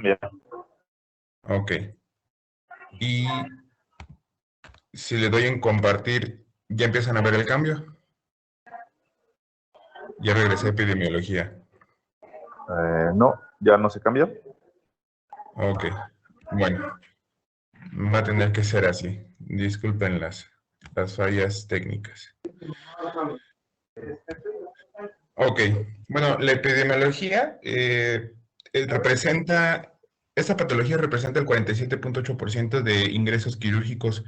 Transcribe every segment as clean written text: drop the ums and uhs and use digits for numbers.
Bien. Ok. Y si le doy en compartir, ¿ya empiezan a ver el cambio? Ya regresé a epidemiología. No, ya no se cambió. Ok. Bueno, va a tener que ser así. Disculpen las fallas técnicas. Ok. Bueno, la epidemiología esta patología representa el 47.8% de ingresos quirúrgicos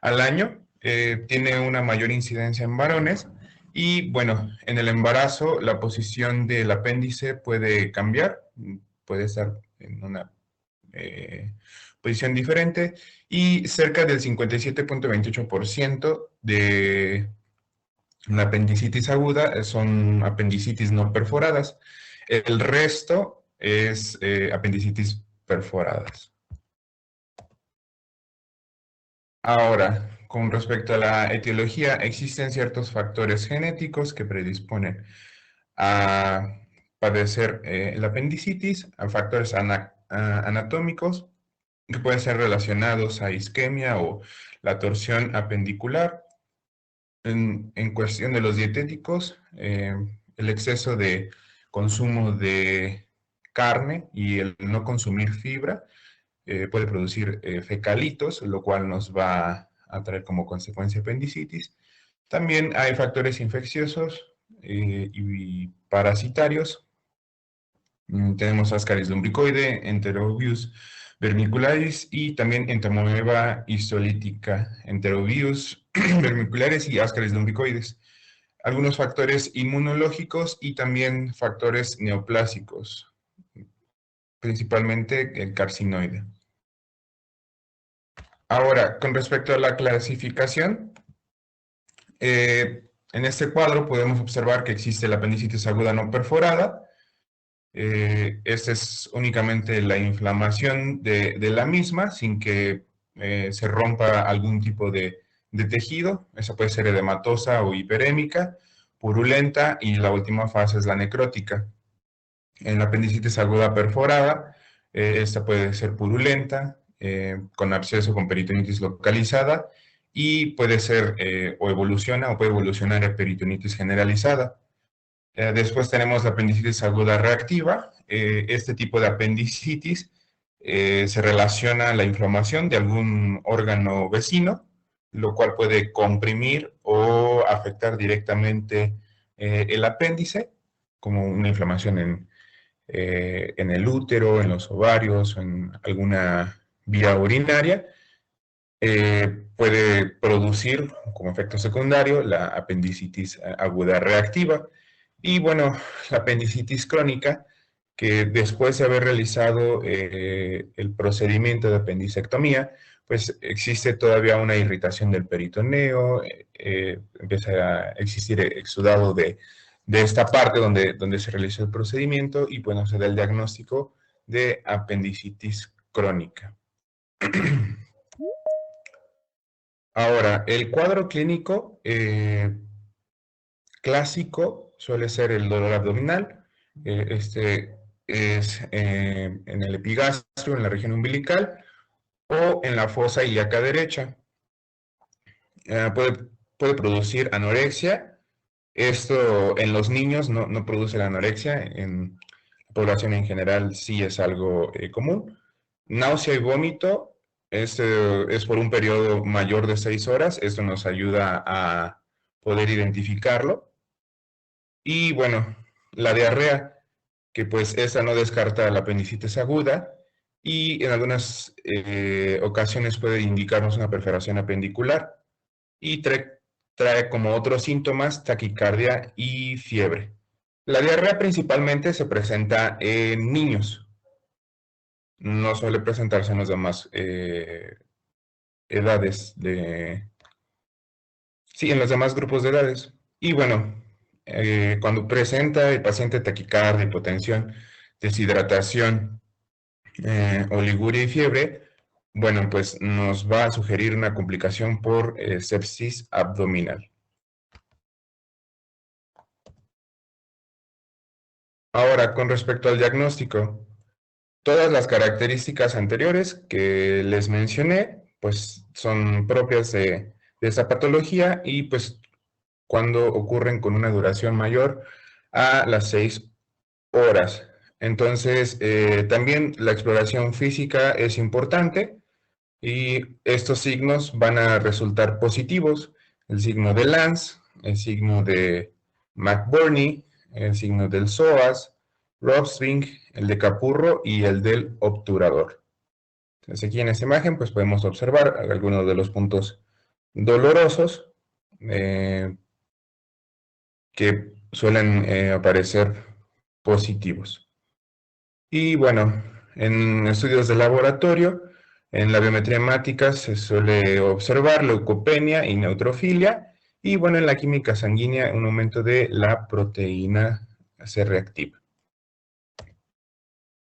al año. Tiene una mayor incidencia en varones. Y bueno, en el embarazo la posición del apéndice puede cambiar, puede estar en una posición diferente, y cerca del 57.28% de la apendicitis aguda son apendicitis no perforadas. El resto es apendicitis perforadas. Ahora, con respecto a la etiología, existen ciertos factores genéticos que predisponen a padecer la apendicitis, a factores anatómicos que pueden ser relacionados a isquemia o la torsión apendicular. En cuestión de los dietéticos, el exceso de consumo de carne y el no consumir fibra puede producir fecalitos, lo cual nos va a traer como consecuencia apendicitis. También hay factores infecciosos y parasitarios. Tenemos Ascaris lumbricoide, Enterobius vermicularis y también Entamoeba histolítica, Enterobius vermicularis y Ascaris lumbricoides. Algunos factores inmunológicos y también factores neoplásicos, principalmente el carcinoide. Ahora, con respecto a la clasificación, en este cuadro podemos observar que existe la apendicitis aguda no perforada. Esta es únicamente la inflamación de la misma, sin que se rompa algún tipo de tejido. Esa puede ser edematosa o hiperémica, purulenta, y la última fase es la necrótica. En la apendicitis aguda perforada, esta puede ser purulenta, con absceso con peritonitis localizada, y puede ser o evoluciona o puede evolucionar a peritonitis generalizada. Después tenemos la apendicitis aguda reactiva. Este tipo de apendicitis se relaciona a la inflamación de algún órgano vecino, lo cual puede comprimir o afectar directamente el apéndice, como una inflamación en el útero, en los ovarios, en alguna vía urinaria. Puede producir como efecto secundario la apendicitis aguda reactiva. Y bueno, la apendicitis crónica, que después de haber realizado el procedimiento de apendicectomía, pues existe todavía una irritación del peritoneo, empieza a existir exudado de esta parte donde se realizó el procedimiento, y bueno, se da el diagnóstico de apendicitis crónica. Ahora, el cuadro clínico clásico suele ser el dolor abdominal. Este es en el epigastrio, en la región umbilical, o en la fosa ilíaca derecha. Puede producir anorexia. Esto en los niños no produce la anorexia. En la población en general sí es algo común. Náusea y vómito. Este es por un periodo mayor de 6 horas. Esto nos ayuda a poder identificarlo. Y bueno, la diarrea, que pues esta no descarta la apendicitis aguda, y en algunas ocasiones puede indicarnos una perforación apendicular, y trae como otros síntomas taquicardia y fiebre. La diarrea principalmente se presenta en niños, no suele presentarse en las demás edades sí, en los demás grupos de edades. Y bueno, cuando presenta el paciente taquicardia, hipotensión, deshidratación, oliguria y fiebre, bueno, pues nos va a sugerir una complicación por sepsis abdominal. Ahora, con respecto al diagnóstico, todas las características anteriores que les mencioné, pues son propias de esta patología y pues cuando ocurren con una duración mayor a las 6 horas. Entonces, también la exploración física es importante y estos signos van a resultar positivos. El signo de Lanz, el signo de McBurney, el signo del psoas, Rovsing, el de Capurro y el del obturador. Entonces aquí en esta imagen pues podemos observar algunos de los puntos dolorosos que suelen aparecer positivos. Y bueno, en estudios de laboratorio, en la biometría hemática se suele observar leucopenia y neutrofilia, y bueno, en la química sanguínea un aumento de la proteína C reactiva.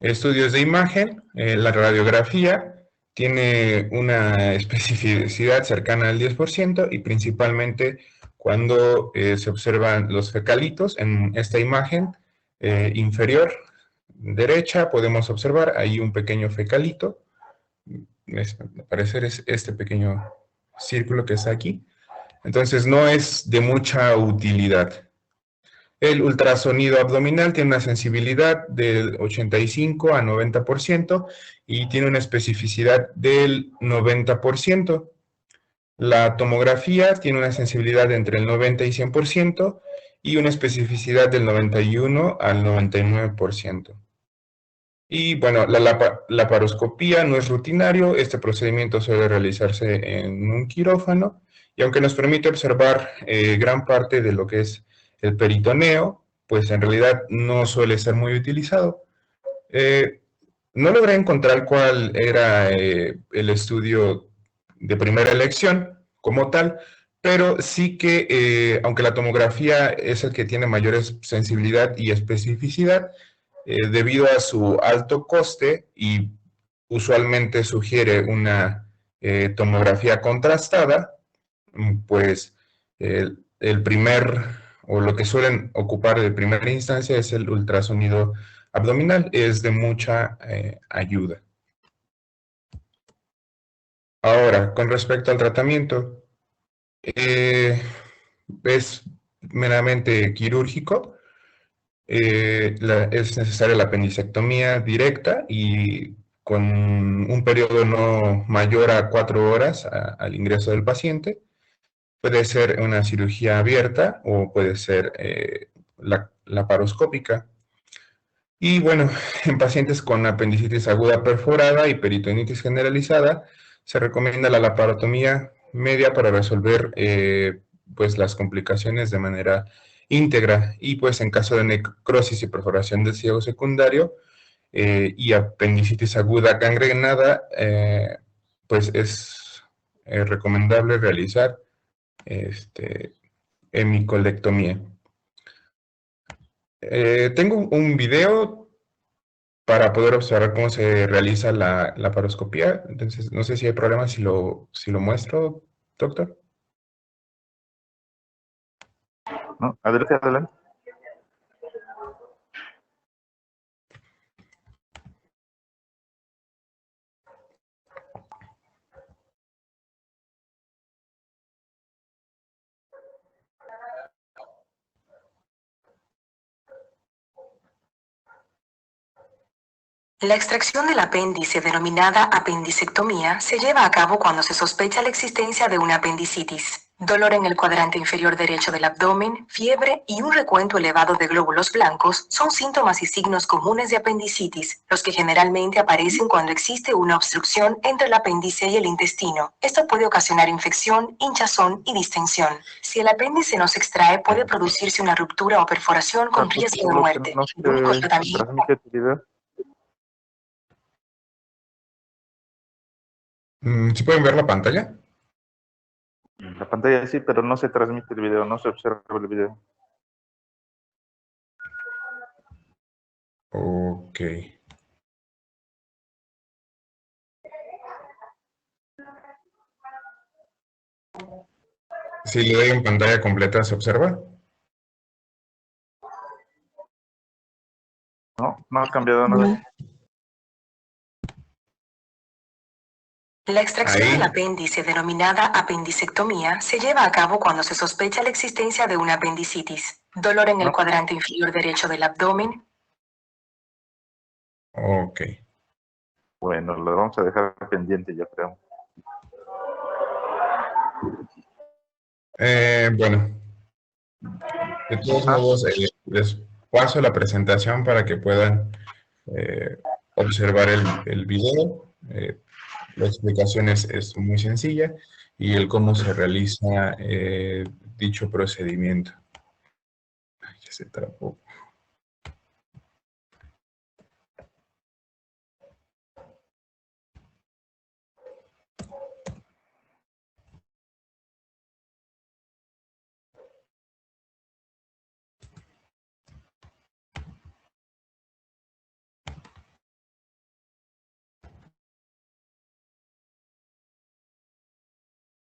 Estudios de imagen, la radiografía tiene una especificidad cercana al 10% y principalmente cuando se observan los fecalitos en esta imagen inferior derecha podemos observar ahí un pequeño fecalito, al parecer es este pequeño círculo que está aquí, entonces no es de mucha utilidad. El ultrasonido abdominal tiene una sensibilidad del 85 a 90% y tiene una especificidad del 90%. La tomografía tiene una sensibilidad entre el 90 y 100% y una especificidad del 91 al 99%. Y bueno, la laparoscopía no es rutinario, este procedimiento suele realizarse en un quirófano y aunque nos permite observar gran parte de lo que es el peritoneo, pues en realidad no suele ser muy utilizado. No logré encontrar cuál era el estudio de primera elección como tal, pero sí que, aunque la tomografía es el que tiene mayor sensibilidad y especificidad, debido a su alto coste y usualmente sugiere una tomografía contrastada, pues el primer, o lo que suelen ocupar de primera instancia es el ultrasonido abdominal, es de mucha ayuda. Ahora, con respecto al tratamiento, es meramente quirúrgico, es necesaria la apendicectomía directa y con un periodo no mayor a 4 horas al ingreso del paciente. Puede ser una cirugía abierta o puede ser laparoscópica. Y bueno, en pacientes con apendicitis aguda perforada y peritonitis generalizada, se recomienda la laparotomía media para resolver pues las complicaciones de manera íntegra. Y pues en caso de necrosis y perforación del ciego secundario y apendicitis aguda gangrenada, pues es recomendable realizar hemicolectomía. Tengo un video para poder observar cómo se realiza la laparoscopía. Entonces, no sé si hay problema si lo muestro, doctor. No, adelante, adelante. La extracción del apéndice, denominada apendicectomía, se lleva a cabo cuando se sospecha la existencia de una apendicitis. Dolor en el cuadrante inferior derecho del abdomen, fiebre y un recuento elevado de glóbulos blancos son síntomas y signos comunes de apendicitis, los que generalmente aparecen cuando existe una obstrucción entre el apéndice y el intestino. Esto puede ocasionar infección, hinchazón y distensión. Si el apéndice no se extrae, puede producirse una ruptura o perforación con riesgo de muerte. No El único se tratamiento. transmite tu video. ¿Sí pueden ver la pantalla? La pantalla sí, pero no se transmite el video, no se observa el video. Ok. Si le doy en pantalla completa, ¿se observa? No, no ha cambiado nada. La extracción del Ahí, apéndice, denominada apendicectomía, se lleva a cabo cuando se sospecha la existencia de una apendicitis, dolor en el No, cuadrante inferior derecho del abdomen. ok. bueno, lo vamos a dejar pendiente, yo creo. Bueno, de todos Ah, modos, les paso la presentación para que puedan observar el video. La explicación es muy sencilla y el cómo se realiza dicho procedimiento. Ay, ya se trabó.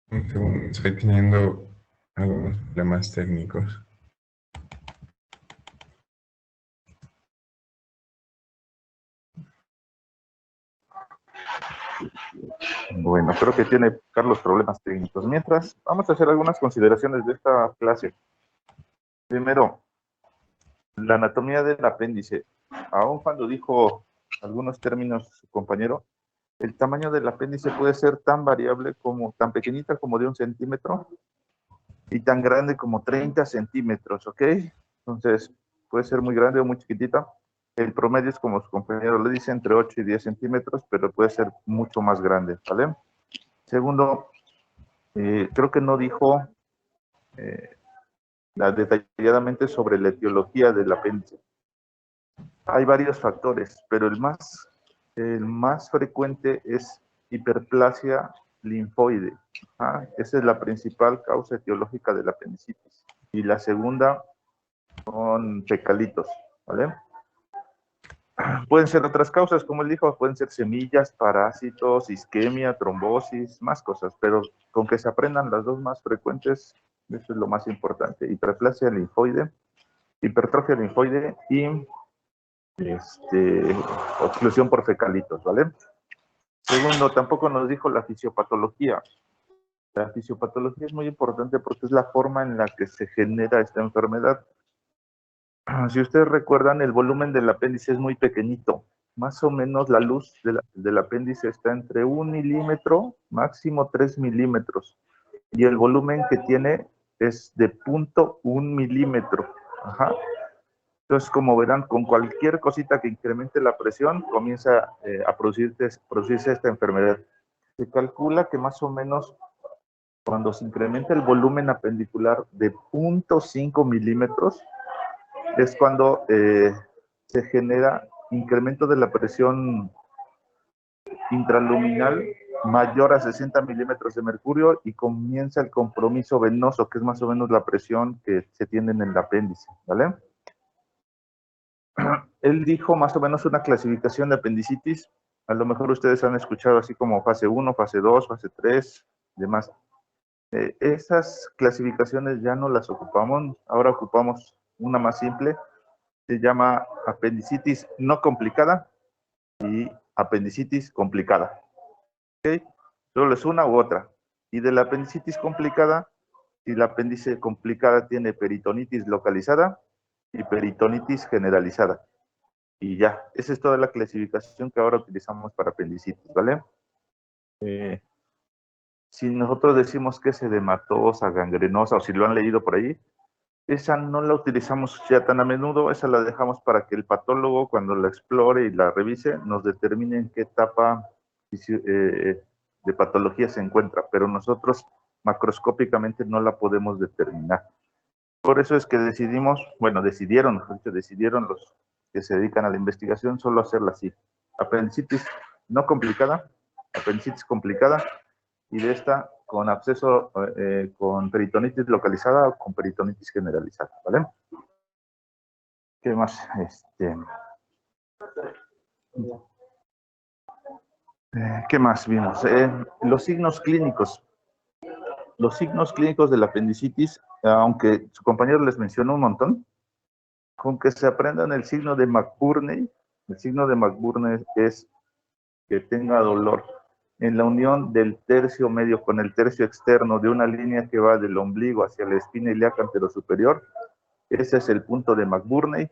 Un segundo, estoy teniendo algunos problemas técnicos. bueno, creo que tiene Carlos problemas técnicos. Mientras, vamos a hacer algunas consideraciones de esta clase. Primero, la anatomía del apéndice. Aun cuando dijo algunos términos su compañero, el tamaño del apéndice puede ser tan variable como, tan pequeñita como de 1 centímetro y tan grande como 30 centímetros, ¿ok? Entonces, puede ser muy grande o muy chiquitita. El promedio es, como su compañero le dice, entre 8 y 10 centímetros, pero puede ser mucho más grande, ¿vale? Segundo, creo que no dijo detalladamente sobre la etiología del apéndice. Hay varios factores, pero el más frecuente es hiperplasia linfoide. Esa es la principal causa etiológica de la apendicitis. Y la segunda son fecalitos, ¿vale? Pueden ser otras causas, como él dijo, pueden ser semillas, parásitos, isquemia, trombosis, más cosas, pero con que se aprendan las dos más frecuentes, eso es lo más importante. Hiperplasia linfoide, hipertrofia linfoide y oclusión por fecalitos, ¿vale? Segundo, tampoco nos dijo la fisiopatología. La fisiopatología es muy importante porque es la forma en la que se genera esta enfermedad. Si ustedes recuerdan, el volumen del apéndice es muy pequeñito. Más o menos la luz del apéndice está entre 1 milímetro, máximo 3 milímetros. Y el volumen que tiene es de 0.1 milímetro. Ajá. Entonces, como verán, con cualquier cosita que incremente la presión, comienza a producirse esta enfermedad. Se calcula que más o menos cuando se incrementa el volumen apendicular de 0.5 milímetros, es cuando se genera incremento de la presión intraluminal mayor a 60 milímetros de mercurio y comienza el compromiso venoso, que es más o menos la presión que se tiene en el apéndice, ¿vale? Él dijo más o menos una clasificación de apendicitis. A lo mejor ustedes han escuchado así como fase 1, fase 2, fase 3, demás. Esas clasificaciones ya no las ocupamos, ahora ocupamos una más simple, se llama apendicitis no complicada y apendicitis complicada. ¿Okay? Solo es una u otra. Y de la apendicitis complicada, si la apéndice complicada tiene peritonitis localizada y peritonitis generalizada. Y ya, esa es toda la clasificación que ahora utilizamos para apendicitis, ¿vale? Si nosotros decimos que es edematosa, gangrenosa, o si lo han leído por ahí, esa no la utilizamos ya tan a menudo, esa la dejamos para que el patólogo, cuando la explore y la revise, nos determine en qué etapa de patología se encuentra, pero nosotros macroscópicamente no la podemos determinar. Por eso es que decidieron los que se dedican a la investigación solo hacerla así. Apendicitis no complicada, apendicitis complicada, y de esta con absceso, con peritonitis localizada o con peritonitis generalizada, ¿vale? ¿Qué más? ¿Qué más vimos? Los signos clínicos. Los signos clínicos de la apendicitis, aunque su compañero les mencionó un montón, con que se aprendan el signo de McBurney es que tenga dolor en la unión del tercio medio con el tercio externo de una línea que va del ombligo hacia la espina ilíaca anterosuperior. Ese es el punto de McBurney.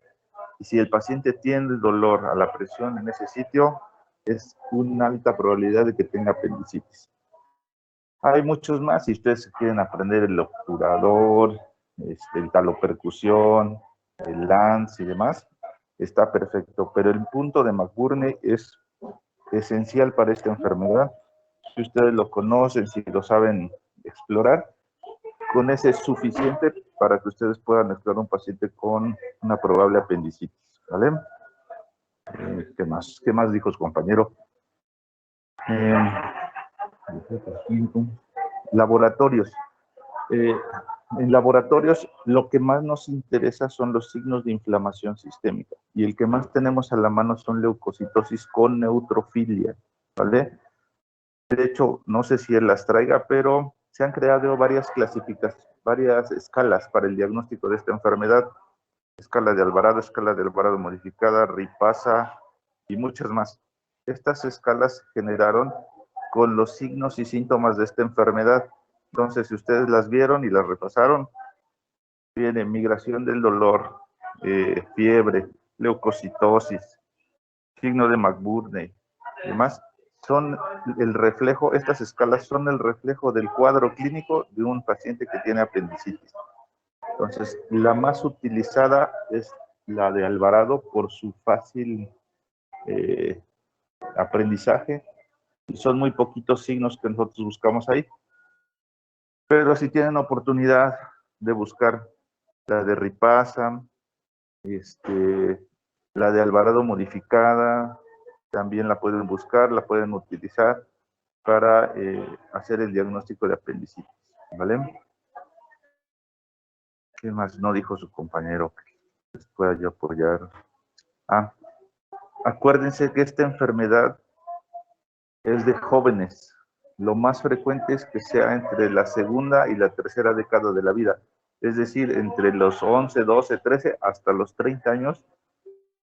Y si el paciente tiene dolor a la presión en ese sitio, es una alta probabilidad de que tenga apendicitis. Hay muchos más, si ustedes quieren aprender el obturador, el talopercusión, el Lance y demás, está perfecto, pero el punto de McBurney es esencial para esta enfermedad. Si ustedes lo conocen, si lo saben explorar, con ese es suficiente para que ustedes puedan explorar un paciente con una probable apendicitis, ¿vale? ¿Qué más? ¿Qué más dijo su compañero? Laboratorios. En laboratorios, lo que más nos interesa son los signos de inflamación sistémica. Y el que más tenemos a la mano son leucocitosis con neutrofilia, ¿vale? De hecho, no sé si él las traiga, pero se han creado varias clasificaciones, varias escalas para el diagnóstico de esta enfermedad. Escala de Alvarado modificada, Ripasa y muchas más. Estas escalas se generaron con los signos y síntomas de esta enfermedad. Entonces, si ustedes las vieron y las repasaron, viene migración del dolor, fiebre, leucocitosis, signo de McBurney y demás. Son el reflejo, estas escalas son el reflejo del cuadro clínico de un paciente que tiene apendicitis. Entonces, la más utilizada es la de Alvarado por su fácil aprendizaje. Y son muy poquitos signos que nosotros buscamos ahí. Pero si tienen oportunidad de buscar la de Ripasa, la de Alvarado modificada, también la pueden buscar, la pueden utilizar para hacer el diagnóstico de apendicitis, ¿vale? ¿Qué más no dijo su compañero que les pueda yo apoyar? Acuérdense que esta enfermedad es de jóvenes. Lo más frecuente es que sea entre la segunda y la tercera década de la vida. Es decir, entre los 11, 12, 13 hasta los 30 años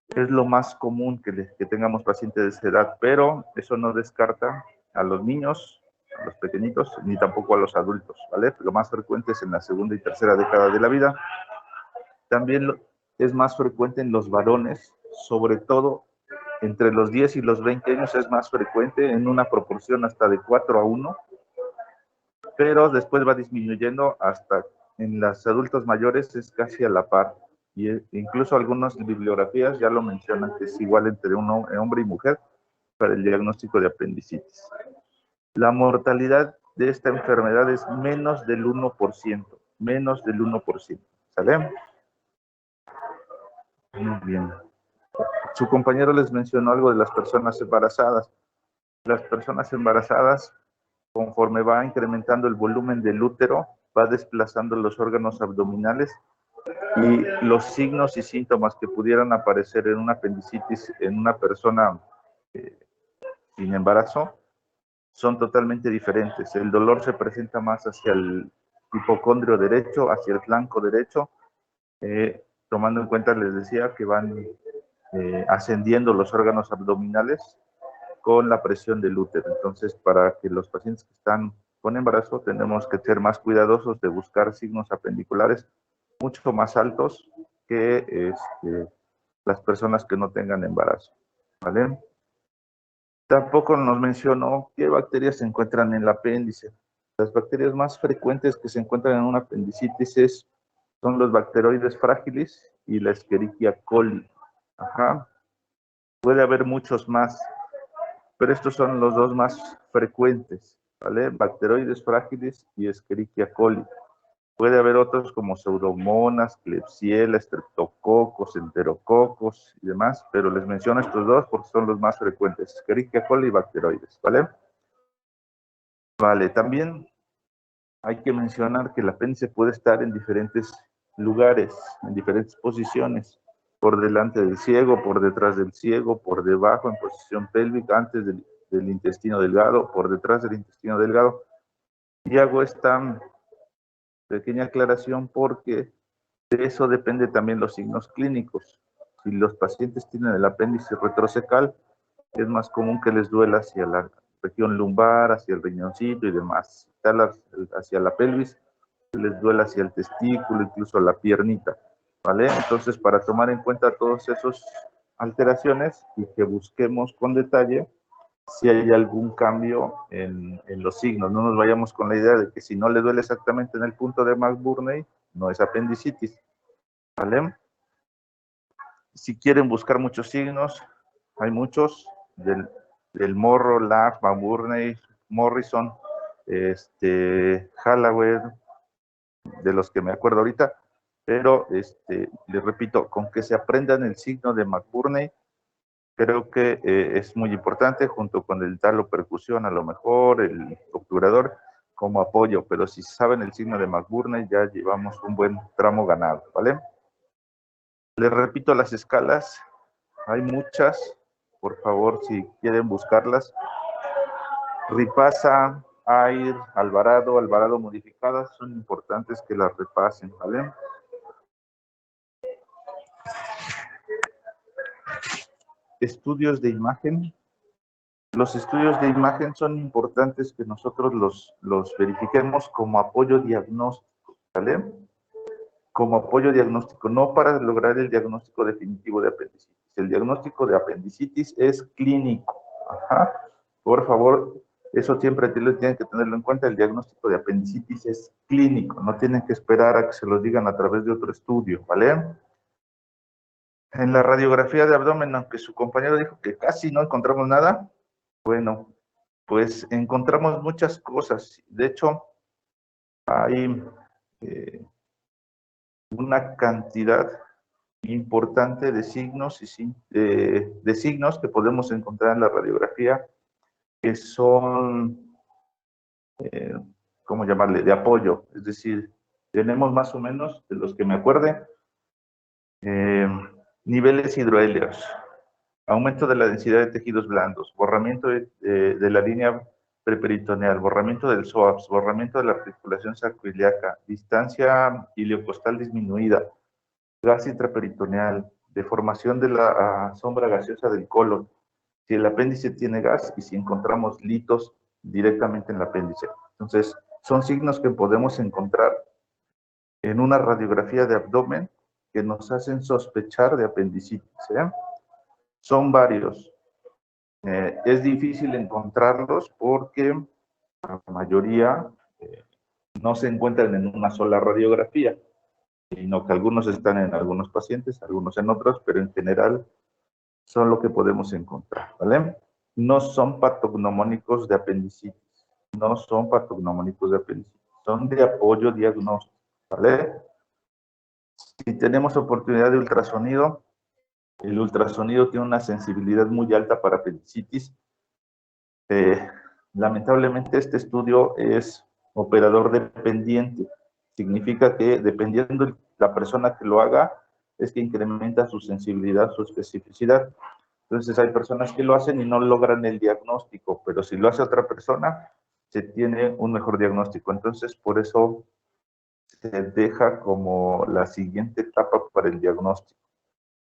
es lo más común que tengamos pacientes de esa edad, pero eso no descarta a los niños, a los pequeñitos, ni tampoco a los adultos, ¿vale? Lo más frecuente es en la segunda y tercera década de la vida. También es más frecuente en los varones, sobre todo entre los 10 y los 20 años es más frecuente en una proporción hasta de 4-1, pero después va disminuyendo hasta en los adultos mayores es casi a la par. Y incluso algunas bibliografías ya lo mencionan que es igual entre un hombre y mujer para el diagnóstico de apendicitis. La mortalidad de esta enfermedad es menos del 1%, menos del 1%, ¿sale? Muy bien. Su compañero les mencionó algo de las personas embarazadas. Las personas embarazadas, conforme va incrementando el volumen del útero, va desplazando los órganos abdominales y los signos y síntomas que pudieran aparecer en una apendicitis en una persona sin embarazo son totalmente diferentes. El dolor se presenta más hacia el hipocondrio derecho, hacia el flanco derecho, tomando en cuenta, les decía, que van ascendiendo los órganos abdominales con la presión del útero. Entonces, para que los pacientes que están con embarazo, tenemos que ser más cuidadosos de buscar signos apendiculares mucho más altos que las personas que no tengan embarazo, ¿vale? Tampoco nos mencionó qué bacterias se encuentran en el apéndice. Las bacterias más frecuentes que se encuentran en una apendicitis son los bacteroides frágiles y la Escherichia coli. Ajá. Puede haber muchos más, pero estos son los dos más frecuentes, ¿vale? Bacteroides frágiles y Escherichia coli. Puede haber otros como Pseudomonas, Klebsiella, Streptococos, Enterococos y demás, pero les menciono estos dos porque son los más frecuentes, Escherichia coli y bacteroides, ¿vale? Vale, también hay que mencionar que el apéndice puede estar en diferentes lugares, en diferentes posiciones, por delante del ciego, por detrás del ciego, por debajo, en posición pélvica, antes del intestino delgado, por detrás del intestino delgado. Y hago esta pequeña aclaración porque de eso depende también los signos clínicos. Si los pacientes tienen el apéndice retrocecal, es más común que les duela hacia región lumbar, hacia el riñoncito y demás. Hacia la pelvis, les duele hacia el testículo, incluso la piernita, ¿vale? Entonces, para tomar en cuenta todas esas alteraciones y que busquemos con detalle si hay algún cambio en los signos. No nos vayamos con la idea de que si no le duele exactamente en el punto de McBurney, no es apendicitis, ¿vale? Si quieren buscar muchos signos, hay muchos, del Morrow, Laff, McBurney, Morrison, Hallowell, de los que me acuerdo ahorita, pero les repito, con que se aprendan el signo de McBurney, creo que es muy importante, junto con el talopercusión, a lo mejor, el obturador, como apoyo, pero si saben el signo de McBurney, ya llevamos un buen tramo ganado, ¿vale? Les repito las escalas, hay muchas, por favor, si quieren buscarlas. Ripasa, Air, Alvarado modificadas, son importantes que las repasen, ¿vale? Estudios de imagen. Los estudios de imagen son importantes que nosotros los verifiquemos como apoyo diagnóstico, ¿vale? Como apoyo diagnóstico, no para lograr el diagnóstico definitivo de apendicitis. El diagnóstico de apendicitis es clínico. Ajá. Por favor, eso siempre tienen que tenerlo en cuenta. El diagnóstico de apendicitis es clínico. No tienen que esperar a que se lo digan a través de otro estudio, ¿vale? En la radiografía de abdomen, aunque su compañero dijo que casi no encontramos nada, bueno, pues encontramos muchas cosas. De hecho, hay una cantidad importante de signos de signos que podemos encontrar en la radiografía que son, ¿cómo llamarle?, de apoyo. Es decir, tenemos más o menos, de los que me acuerde, niveles hidrohelios, aumento de la densidad de tejidos blandos, borramiento de la línea preperitoneal, borramiento del psoas, borramiento de la articulación sacroiliaca, distancia iliocostal disminuida, gas intraperitoneal, deformación de la sombra gaseosa del colon, si el apéndice tiene gas y si encontramos litos directamente en el apéndice. Entonces, son signos que podemos encontrar en una radiografía de abdomen que nos hacen sospechar de apendicitis, ¿eh? Son varios. Es difícil encontrarlos porque la mayoría no se encuentran en una sola radiografía, sino que algunos están en algunos pacientes, algunos en otros, pero en general son lo que podemos encontrar, ¿vale? No son patognomónicos de apendicitis, no son patognomónicos de apendicitis, son de apoyo diagnóstico, ¿vale? Si tenemos oportunidad de ultrasonido, el ultrasonido tiene una sensibilidad muy alta para apendicitis. Lamentablemente este estudio es operador dependiente. Significa que dependiendo de la persona que lo haga, es que incrementa su sensibilidad, su especificidad. Entonces hay personas que lo hacen y no logran el diagnóstico, pero si lo hace otra persona, se tiene un mejor diagnóstico. Entonces por eso se deja como la siguiente etapa para el diagnóstico.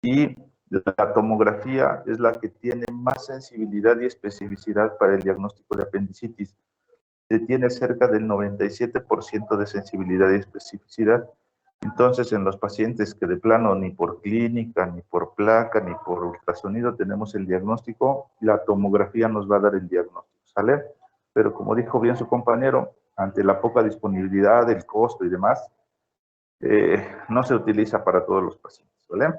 Y la tomografía es la que tiene más sensibilidad y especificidad para el diagnóstico de apendicitis. Se tiene cerca del 97% de sensibilidad y especificidad. Entonces, en los pacientes que de plano ni por clínica, ni por placa, ni por ultrasonido tenemos el diagnóstico, la tomografía nos va a dar el diagnóstico, ¿sale? Pero como dijo bien su compañero, ante la poca disponibilidad, el costo y demás, no se utiliza para todos los pacientes, ¿vale?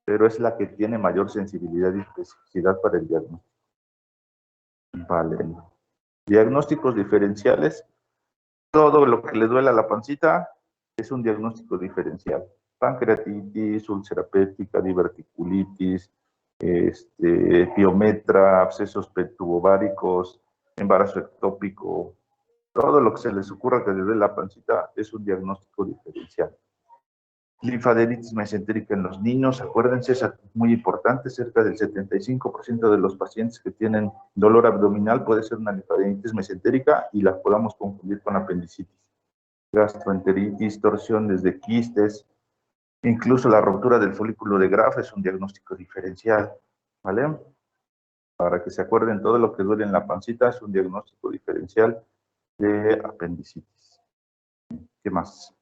Pero es la que tiene mayor sensibilidad y especificidad para el diagnóstico. Vale. Diagnósticos diferenciales. Todo lo que le duele a la pancita es un diagnóstico diferencial. Pancreatitis, úlcera péptica, diverticulitis, piometra, abscesos tubováricos, embarazo ectópico. Todo lo que se les ocurra que le duele la pancita es un diagnóstico diferencial. Linfadenitis mesentérica en los niños, acuérdense, es muy importante, cerca del 75% de los pacientes que tienen dolor abdominal puede ser una linfadenitis mesentérica y la podamos confundir con apendicitis. Gastroenteritis, torsiones de quistes, incluso la ruptura del folículo de Graf es un diagnóstico diferencial, ¿vale? Para que se acuerden, todo lo que duele en la pancita es un diagnóstico diferencial de apendicitis. ¿Qué más?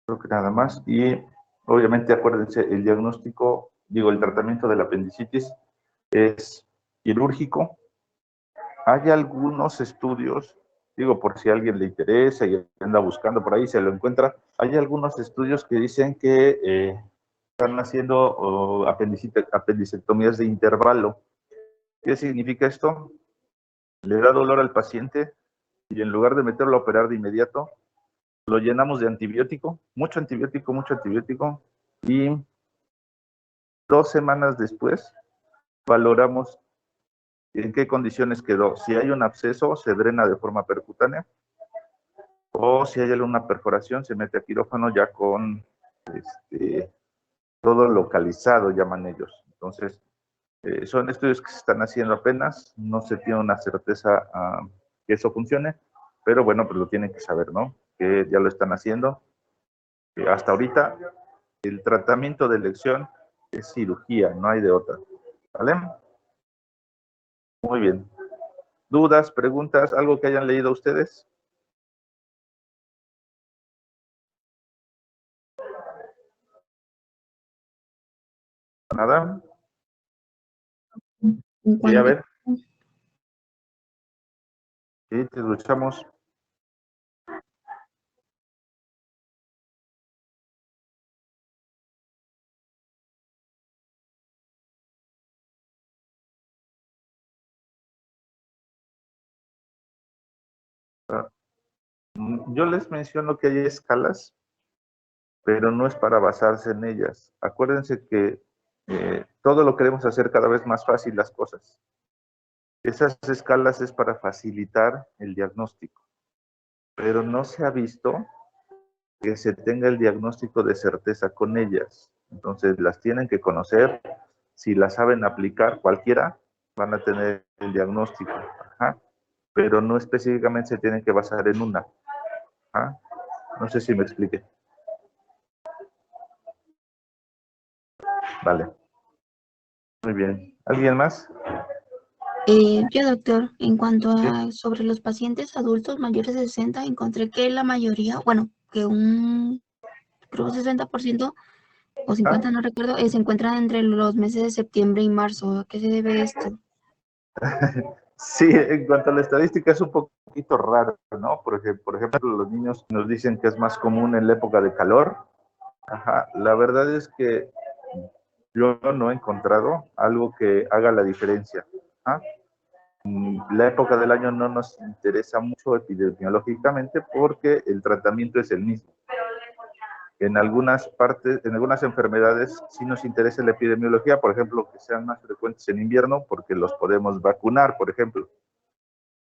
Creo que nada más. Y obviamente acuérdense, el diagnóstico, el tratamiento de la apendicitis es quirúrgico. Hay algunos estudios, por si a alguien le interesa y anda buscando por ahí, se lo encuentra. Hay algunos estudios que dicen que están haciendo apendicectomías de intervalo. ¿Qué significa esto? Le da dolor al paciente y en lugar de meterlo a operar de inmediato, lo llenamos de antibiótico, mucho antibiótico, y 2 semanas después valoramos en qué condiciones quedó. Si hay un absceso, se drena de forma percutánea, o si hay alguna perforación, se mete a quirófano ya con todo localizado, llaman ellos. Entonces, son estudios que se están haciendo apenas, no se tiene una certeza que eso funcione, pero bueno, pues lo tienen que saber, ¿no? Que ya lo están haciendo. Hasta ahorita, el tratamiento de elección es cirugía, no hay de otra. ¿Vale? Muy bien. ¿Dudas, preguntas, algo que hayan leído ustedes? ¿Nada? Sí, a ver. Sí, te luchamos. Yo les menciono que hay escalas, pero no es para basarse en ellas. Acuérdense que todo lo queremos hacer cada vez más fácil las cosas. Esas escalas es para facilitar el diagnóstico, pero no se ha visto que se tenga el diagnóstico de certeza con ellas. Entonces las tienen que conocer. Si las saben aplicar cualquiera, van a tener el diagnóstico. Ajá. Pero no específicamente se tienen que basar en una. Ajá. No sé si me expliqué. Vale. Muy bien. ¿Alguien más? Yo, doctor, en cuanto a sobre los pacientes adultos mayores de 60, encontré que la mayoría, bueno, que creo 60% o 50%, no recuerdo, se encuentran entre los meses de septiembre y marzo. ¿A qué se debe esto? Sí, en cuanto a la estadística es un poquito raro, ¿no? Porque, por ejemplo, los niños nos dicen que es más común en la época de calor. Ajá. La verdad es que yo no he encontrado algo que haga la diferencia. ¿Ah? La época del año no nos interesa mucho epidemiológicamente porque el tratamiento es el mismo. En algunas partes, en algunas enfermedades sí nos interesa la epidemiología, por ejemplo, que sean más frecuentes en invierno porque los podemos vacunar, por ejemplo.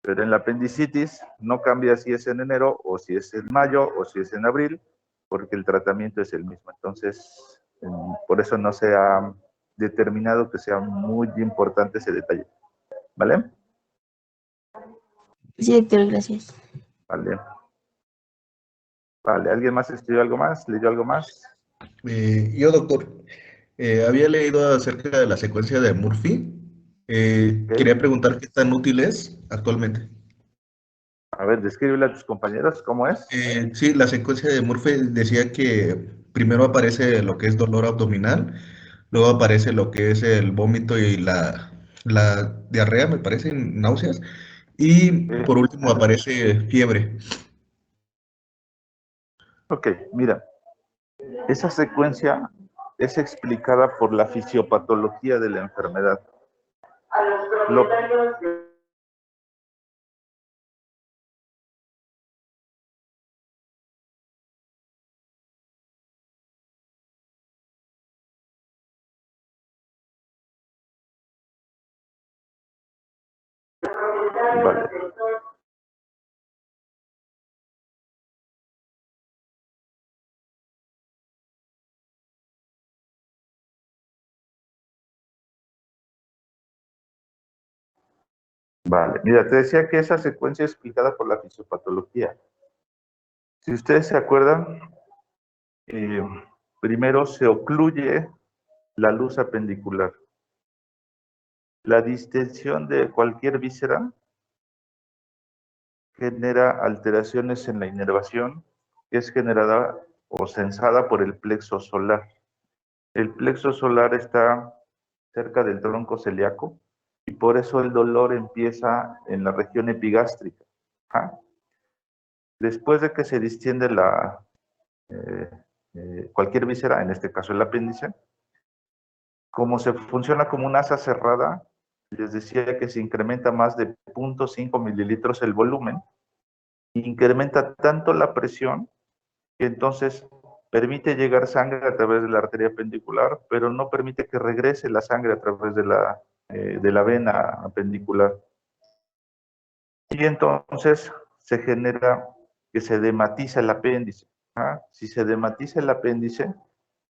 Pero en la apendicitis no cambia si es en enero o si es en mayo o si es en abril, porque el tratamiento es el mismo. Entonces, por eso no se ha determinado que sea muy importante ese detalle. ¿Vale? Sí, doctor, gracias. Vale. Vale, ¿alguien más estudió algo más? ¿Leyó algo más? Yo, doctor, había leído acerca de la secuencia de Murphy. Quería preguntar qué tan útil es actualmente. A ver, descríbele a tus compañeros cómo es. Sí, la secuencia de Murphy decía que primero aparece lo que es dolor abdominal, luego aparece lo que es el vómito y la diarrea, me parece, náuseas, y por último aparece fiebre. Ok, mira, esa secuencia es explicada por la fisiopatología de la enfermedad. Lo, vale. Vale, mira, te decía que esa secuencia es explicada por la fisiopatología. Si ustedes se acuerdan, primero se ocluye la luz apendicular. La distensión de cualquier víscera genera alteraciones en la inervación, que es generada o sensada por el plexo solar. El plexo solar está cerca del tronco celíaco y por eso el dolor empieza en la región epigástrica. ¿Ah? Después de que se distiende cualquier víscera, en este caso el apéndice, como se funciona como una asa cerrada, les decía que se incrementa más de 0.5 mililitros el volumen, incrementa tanto la presión que entonces permite llegar sangre a través de la arteria apendicular, pero no permite que regrese la sangre a través de la vena apendicular. Y entonces se genera que se dematiza el apéndice. ¿Ah? Si se dematiza el apéndice,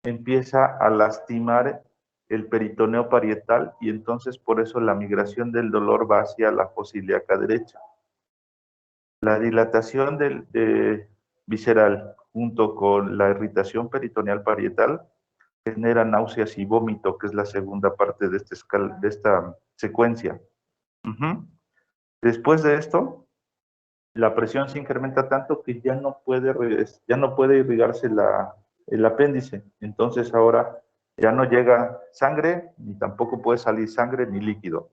empieza a lastimar el peritoneo parietal y entonces por eso la migración del dolor va hacia la fosa ilíaca derecha. La dilatación visceral junto con la irritación peritoneal parietal genera náuseas y vómito, que es la segunda parte de esta secuencia. Después de esto, la presión se incrementa tanto que ya no puede irrigarse el apéndice. Entonces ahora ya no llega sangre, ni tampoco puede salir sangre ni líquido.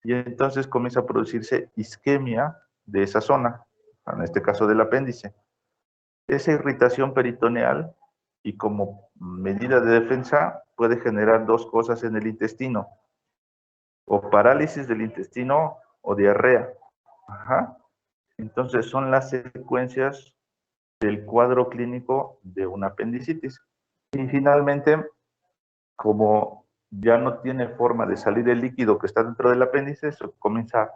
Y entonces comienza a producirse isquemia de esa zona, en este caso del apéndice. Esa irritación peritoneal y como medida de defensa puede generar dos cosas en el intestino, o parálisis del intestino o diarrea. Ajá. Entonces son las secuencias del cuadro clínico de una apendicitis. Y finalmente, como ya no tiene forma de salir el líquido que está dentro del apéndice, se comienza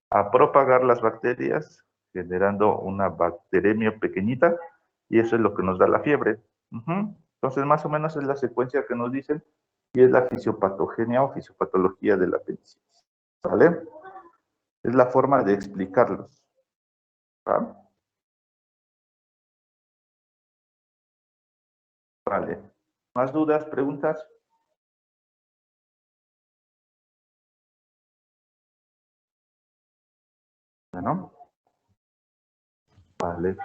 a propagar las bacterias, generando una bacteremia pequeñita, y eso es lo que nos da la fiebre. Entonces, más o menos es la secuencia que nos dicen, y es la fisiopatogenia o fisiopatología del apendicitis. ¿Vale? Es la forma de explicarlos. ¿Va? Vale. ¿Más dudas, preguntas? Bueno. Vale.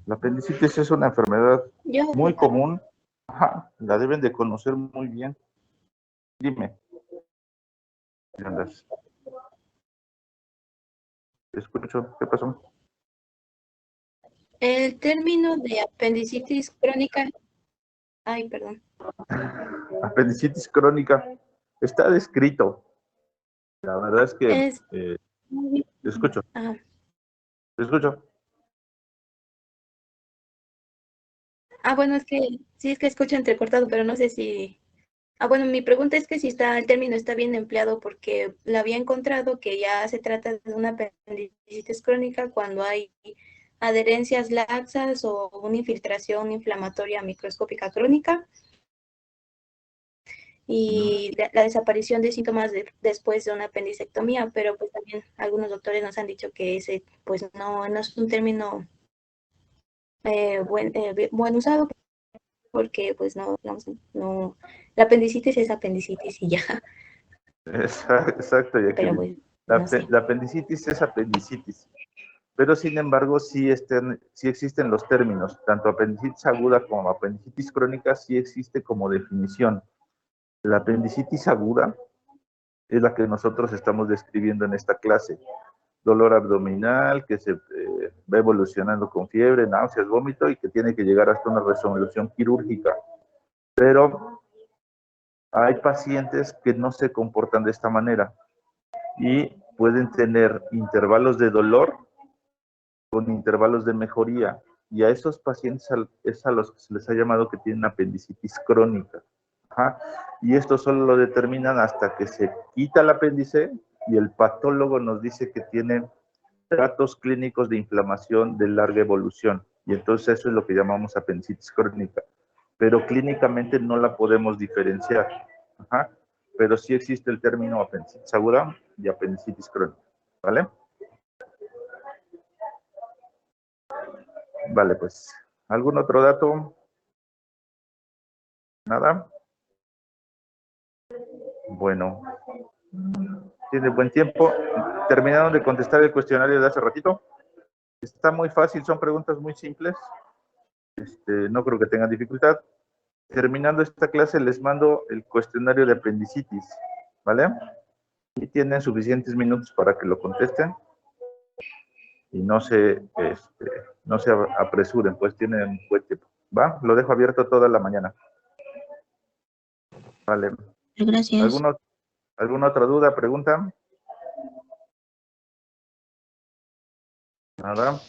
La apendicitis es una enfermedad muy común. Ajá, la deben de conocer muy bien. Dime. ¿Qué andas? Te escucho. ¿Qué pasó? El término de apendicitis crónica, perdón. Apendicitis crónica está descrito. La verdad es que te escucho. Te escucho. Bueno, es que sí, es que escucho entrecortado, pero no sé si... bueno, mi pregunta es que si el término está bien empleado, porque la había encontrado que ya se trata de una apendicitis crónica cuando hay adherencias laxas o una infiltración inflamatoria microscópica crónica y la desaparición de síntomas después de una apendicectomía, pero pues también algunos doctores nos han dicho que ese pues no es un término buen usado, porque pues no, la apendicitis es apendicitis y ya. Exacto, Pero Jacqueline. pues, La apendicitis es apendicitis. Pero sin embargo, sí existen los términos, tanto apendicitis aguda como apendicitis crónica, sí existe como definición. La apendicitis aguda es la que nosotros estamos describiendo en esta clase. Dolor abdominal que se va evolucionando con fiebre, náuseas, vómito y que tiene que llegar hasta una resolución quirúrgica. Pero hay pacientes que no se comportan de esta manera y pueden tener intervalos de dolor con intervalos de mejoría. Y a esos pacientes es a los que se les ha llamado que tienen apendicitis crónica. Ajá. Y esto solo lo determinan hasta que se quita el apéndice y el patólogo nos dice que tiene datos clínicos de inflamación de larga evolución. Y entonces eso es lo que llamamos apendicitis crónica. Pero clínicamente no la podemos diferenciar. Ajá. Pero sí existe el término apendicitis aguda y apendicitis crónica. ¿Vale? Vale, pues, ¿algún otro dato? ¿Nada? Bueno, Tiene buen tiempo. ¿Terminaron de contestar el cuestionario de hace ratito? Está muy fácil, son preguntas muy simples. No creo que tengan dificultad. Terminando esta clase les mando el cuestionario de apendicitis, ¿vale? Y tienen suficientes minutos para que lo contesten. Y no se apresuren, pues tienen buen tiempo. ¿Va? Lo dejo abierto toda la mañana. Vale. Gracias. ¿Alguna otra duda, pregunta? Nada.